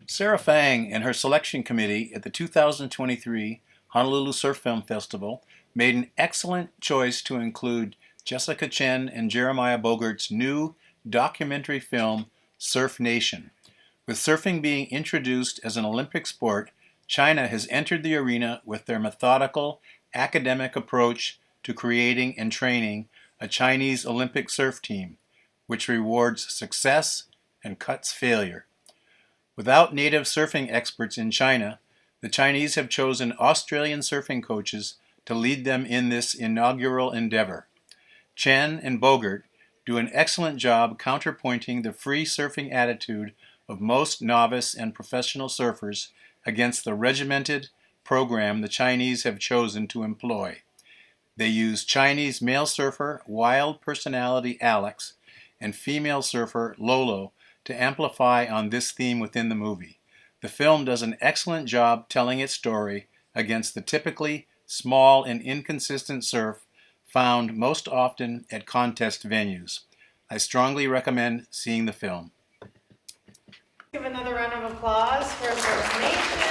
Sarah Fang and her selection committee at the 2023 Honolulu Surf Film Festival made an excellent choice to include Jessica Chen and Jeremiah Bogert's new documentary film, Surf Nation. With surfing being introduced as an Olympic sport, China has entered the arena with their methodical, academic approach to creating and training a Chinese Olympic surf team, which rewards success and cuts failure. Without native surfing experts in China, the Chinese have chosen Australian surfing coaches to lead them in this inaugural endeavor. Chen and Bogert do an excellent job counterpointing the free surfing attitude of most novice and professional surfers against the regimented program the Chinese have chosen to employ. They use Chinese male surfer Wild Personality Alex and female surfer Lolo to amplify on this theme within the movie. The film does an excellent job telling its story against the typically small and inconsistent surf found most often at contest venues. I strongly recommend seeing the film. Give another round of applause for Surf Nation.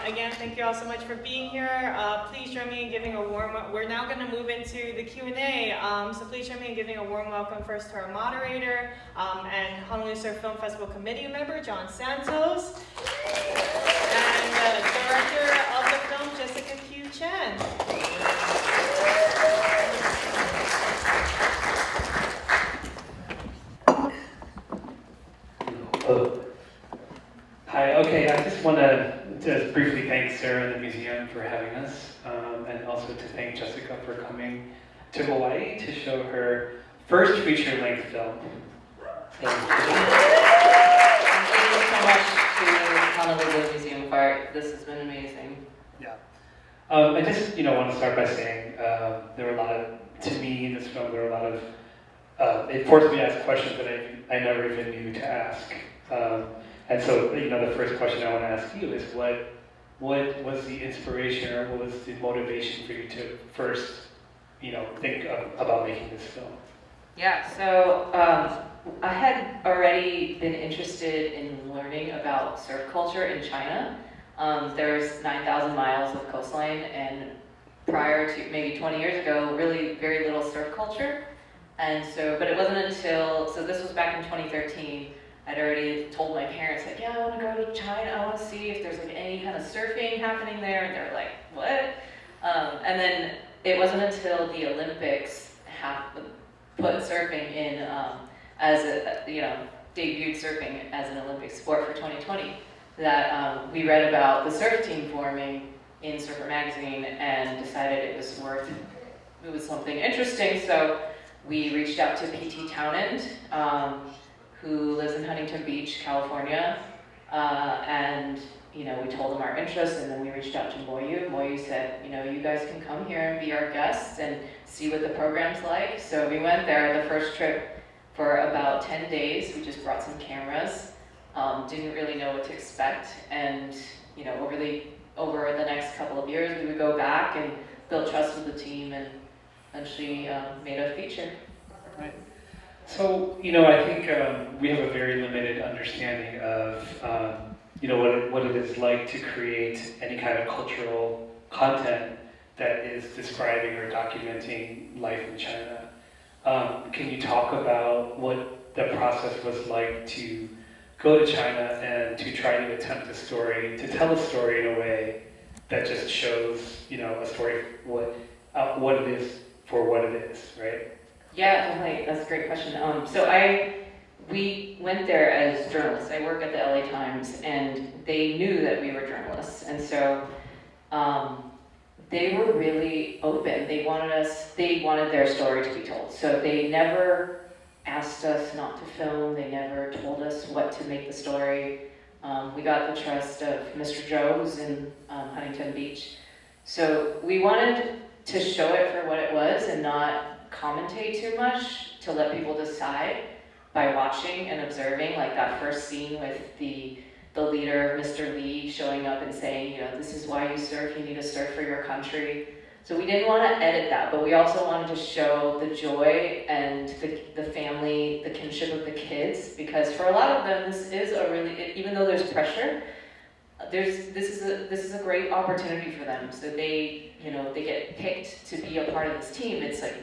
Again, thank you all so much for being here. Please join me in giving a warm welcome. We're now going to move into the Q&A, so please join me in giving a warm welcome first to our moderator and Honolulu Surf Film Festival committee member, John Santos, and director of the film, Jessica Q. Chen. Hi, okay, I just want to just briefly thank Sarah and the museum for having us, and also to thank Jessica for coming to Hawaii to show her first feature-length film. Thank you so much to Honolulu Museum of Art. This has been amazing. Yeah. I just, want to start by saying there were a lot of, to me, in this film, there were a lot of, it forced me to ask questions that I never even knew to ask. And so, the first question I want to ask you is what was the inspiration or what was the motivation for you to first, think about making this film? Yeah, so I had already been interested in learning about surf culture in China. There's 9,000 miles of coastline, and prior to maybe 20 years ago, really very little surf culture. And so, but it wasn't until, so this was back in 2013, I'd already told my parents, like, yeah, I want to go to China. I want to see if there's any kind of surfing happening there. And they're like, what? And then it wasn't until the Olympics put surfing in as debuted surfing as an Olympic sport for 2020 that we read about the surf team forming in Surfer Magazine and decided it was something interesting. So we reached out to P.T. Townend, who lives in Huntington Beach, California, and we told him our interests, and then we reached out to Moyu. Moyu said, you guys can come here and be our guests and see what the program's like. So we went there the first trip for about 10 days. We just brought some cameras, didn't really know what to expect, and over the next couple of years, we would go back and build trust with the team, and eventually made a feature. Right. So, I think we have a very limited understanding of, what it is like to create any kind of cultural content that is describing or documenting life in China. Can you talk about what the process was like to go to China and to try to attempt to tell a story in a way that just shows, a story, what it is for what it is, right? Yeah, definitely. That's a great question. We went there as journalists. I work at the LA Times, and they knew that we were journalists, and so they were really open. They wanted their story to be told. So they never asked us not to film. They never told us what to make the story. We got the trust of Mr. Zhou, who's in Huntington Beach. So we wanted to show it for what it was and not commentate too much, to let people decide by watching and observing, like that first scene with the leader, Mr. Lee, showing up and saying, this is why you surf, you need to surf for your country. So we didn't want to edit that, but we also wanted to show the joy and the family because for a lot of them, this is a really, even though there's pressure, this is a great opportunity for them. So they, they get picked to be a part of this team. It's like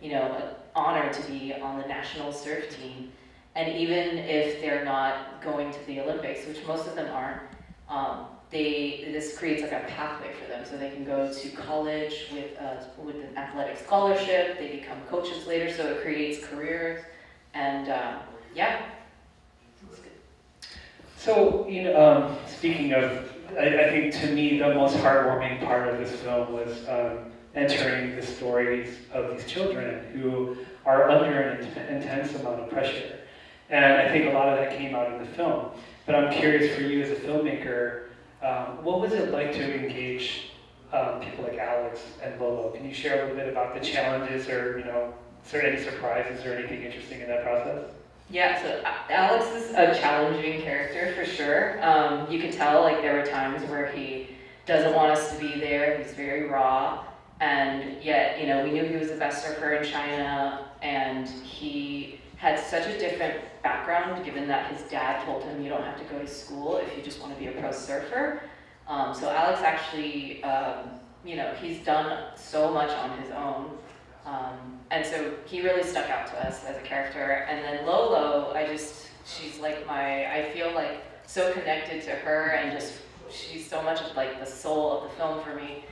an honor to be on the national surf team. And even if they're not going to the Olympics, which most of them aren't, this creates like a pathway for them. So they can go to college with an athletic scholarship. They become coaches later, so it creates careers. And yeah. So, speaking of, I think to me the most heartwarming part of this film was entering the stories of these children who are under an intense amount of pressure. And I think a lot of that came out in the film. But I'm curious for you as a filmmaker, what was it like to engage people like Alex and Lolo? Can you share a little bit about the challenges or, is there any surprises or anything interesting in that process? Yeah, so Alex is a challenging character for sure. You can tell like there were times where he doesn't want us to be there. He's very raw, and yet we knew he was the best surfer in China, and he had such a different background given that his dad told him you don't have to go to school if you just want to be a pro surfer. So Alex actually, he's done so much on his own. And so he really stuck out to us as a character. And then Lolo, she's like I feel like so connected to her, and she's so much of like the soul of the film for me.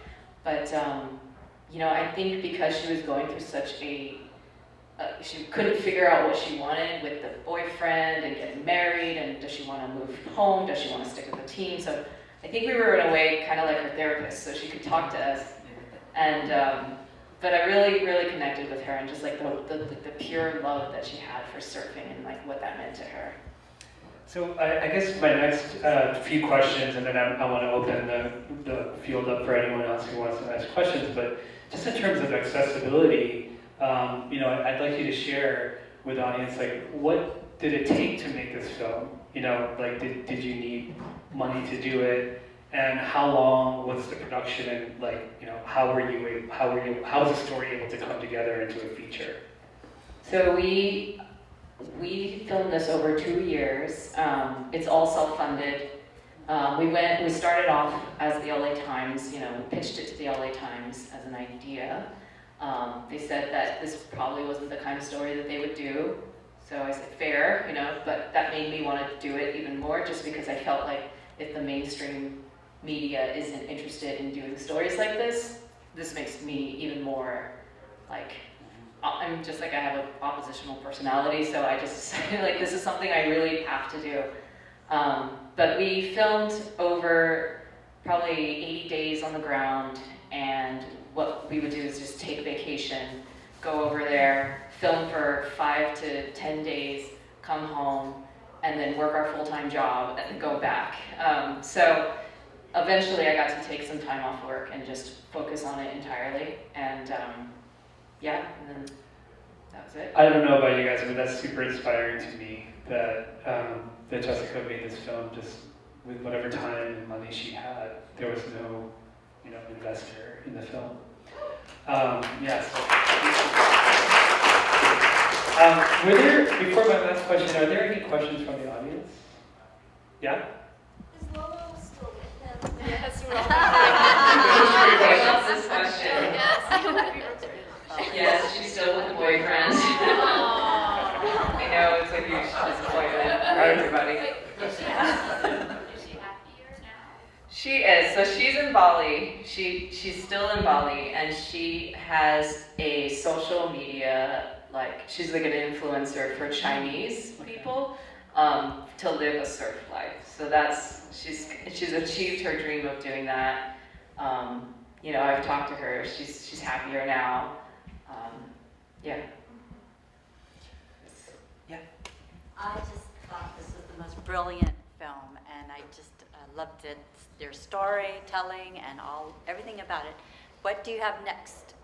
But, I think because she was going through such she couldn't figure out what she wanted with the boyfriend and getting married, and does she want to move home? Does she want to stick with the team? So I think we were in a way kind of like her therapist, so she could talk to us. And, but I really, really connected with her, and just like the pure love that she had for surfing and like what that meant to her. So I guess my next few questions, and then I want to open the field up for anyone else who wants to ask questions, but just in terms of accessibility, I'd like you to share with the audience, like, what did it take to make this film? Did you need money to do it? And how long was the production, and how was the story able to come together into a feature? So we filmed this over 2 years. It's all self-funded. We started off as the LA Times, we pitched it to the LA Times as an idea. They said that this probably wasn't the kind of story that they would do. So I said, fair, but that made me want to do it even more, just because I felt like if the mainstream media isn't interested in doing stories like this makes me even more I'm just I have an oppositional personality, so I just this is something I really have to do. But we filmed over probably 80 days on the ground, and what we would do is just take vacation, go over there, film for 5 to 10 days, come home, and then work our full-time job, and then go back. So eventually I got to take some time off work and just focus on it entirely, and and then that was it. I don't know about you guys, but that's super inspiring to me that that Jessica made this film just with whatever time and money she had. There was no, investor in the film. Were there, before my last question, are there any questions from the audience? Yeah? Is Lolo still with him? Yes, we're all I love this question. Yes. Yes, she's still with the boyfriend. I know, it's a huge disappointment for everybody. Is she happier now? She is. So she's in Bali. She's still in Bali, and she has a social media, she's like an influencer for Chinese people to live a surf life. So she's achieved her dream of doing that. I've talked to her. She's happier now. Yeah. I just thought this was the most brilliant film, and I just loved it. Their storytelling and everything about it. What do you have next?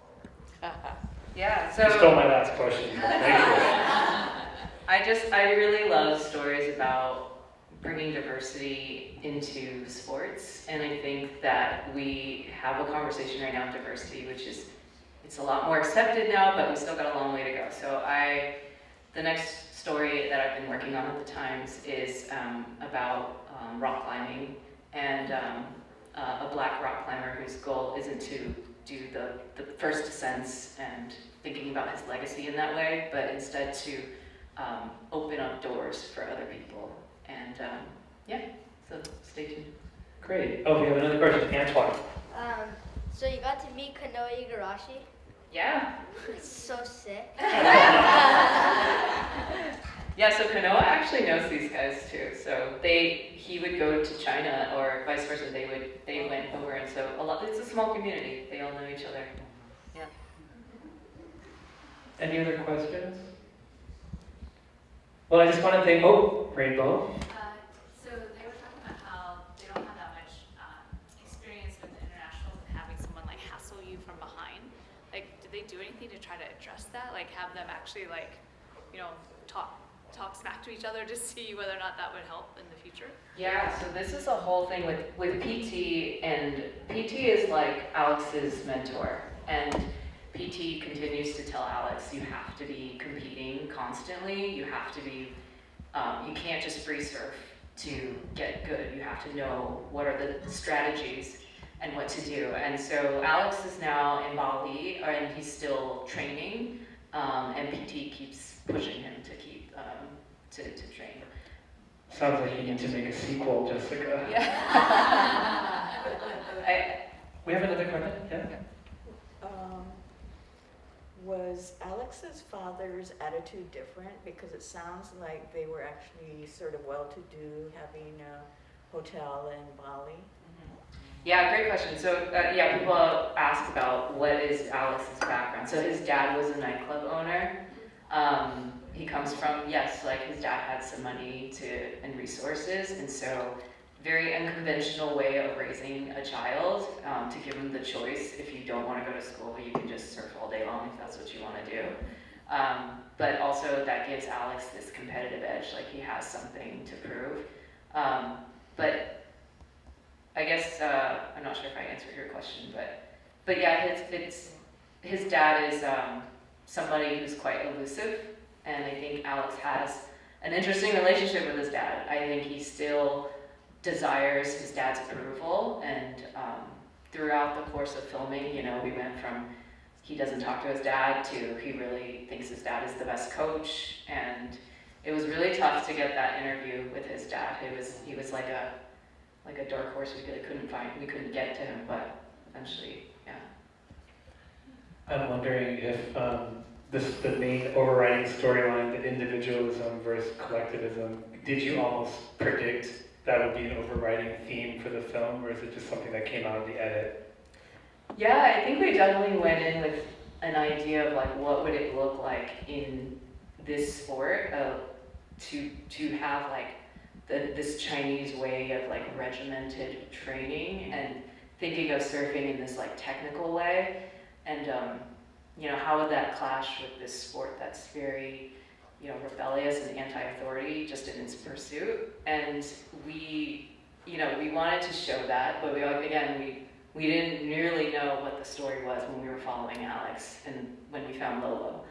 Yeah. So You stole my last question. Thank you. I really love stories about bringing diversity into sports, and I think that we have a conversation right now of diversity, which is, it's a lot more accepted now, but we still got a long way to go. So the next story that I've been working on at the Times is about rock climbing and a black rock climber whose goal isn't to do the first descents and thinking about his legacy in that way, but instead to open up doors for other people. And yeah, so stay tuned. Great. Oh, we have another question. Antoine. So you got to meet Kanoa Igarashi? Yeah. It's so sick. Yeah, so Kanoa actually knows these guys too. So he would go to China or vice versa. They went over, and so it's a small community. They all know each other. Yeah. Any other questions? Well, I just want to thank, Rainbow. So they were talking about how they don't have that much experience with the internationals and having someone like hassle you from behind. Like, did they do anything to try to address that? Like, have them actually like, talk smack to each other to see whether or not that would help in the future? Yeah, so this is a whole thing with PT, and PT is like Alex's mentor, and PT continues to tell Alex, you have to be competing constantly, you have to be, you can't just free surf to get good, you have to know what are the strategies and what to do. And so Alex is now in Bali, and he's still training, and PT keeps pushing him to keep, to train. Sounds like you need to make a sequel, Jessica. Yeah. We have another question? Yeah. Was Alex's father's attitude different? Because it sounds like they were actually sort of well-to-do, having a hotel in Bali. Yeah, great question. So, people ask about what is Alex's background. So his dad was a nightclub owner. He comes from, like his dad had some money and resources, and so very unconventional way of raising a child, to give them the choice. If you don't want to go to school, you can just surf all day long if that's what you want to do. But also that gives Alex this competitive edge, like he has something to prove. But I guess, I'm not sure if I answered your question, but yeah, his dad is somebody who's quite elusive, and I think Alex has an interesting relationship with his dad. I think he still desires his dad's approval, and throughout the course of filming, we went from he doesn't talk to his dad to he really thinks his dad is the best coach, and it was really tough to get that interview with his dad. He was like a dark horse we couldn't get to him, but eventually, yeah. I'm wondering if the main overriding storyline, the individualism versus collectivism, did you almost predict that would be an overriding theme for the film, or is it just something that came out of the edit? Yeah, I think we definitely went in with an idea of like what would it look like in this sport to have like this Chinese way of like regimented training and thinking of surfing in this like technical way, and how would that clash with this sport that's very rebellious and anti-authority just in its pursuit. And we wanted to show that, but we didn't nearly know what the story was when we were following Alex and when we found Lolo.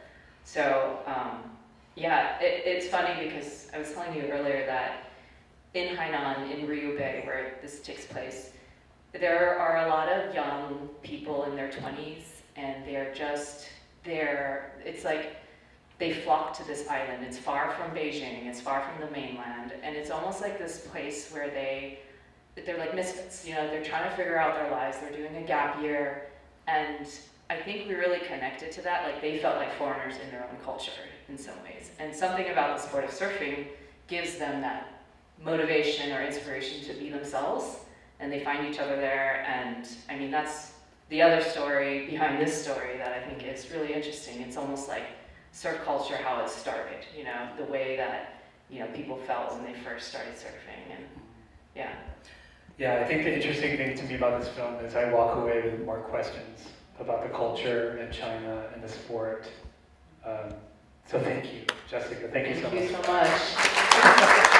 So it's funny because I was telling you earlier that in Hainan, in Ryu Bay, where this takes place, there are a lot of young people in their 20s, and it's like they flock to this island. It's far from Beijing, it's far from the mainland, and it's almost like this place where they're like misfits, they're trying to figure out their lives, they're doing a gap year, and I think we really connected to that. Like they felt like foreigners in their own culture in some ways, and something about the sport of surfing gives them that motivation or inspiration to be themselves, and they find each other there. And I mean, that's the other story behind this story that I think is really interesting. It's almost like surf culture, how it started, the way that people felt when they first started surfing. And Yeah, I think the interesting thing to me about this film is I walk away with more questions about the culture and China and the sport. So thank you, Jessica. Thank you so much. Thank you so much.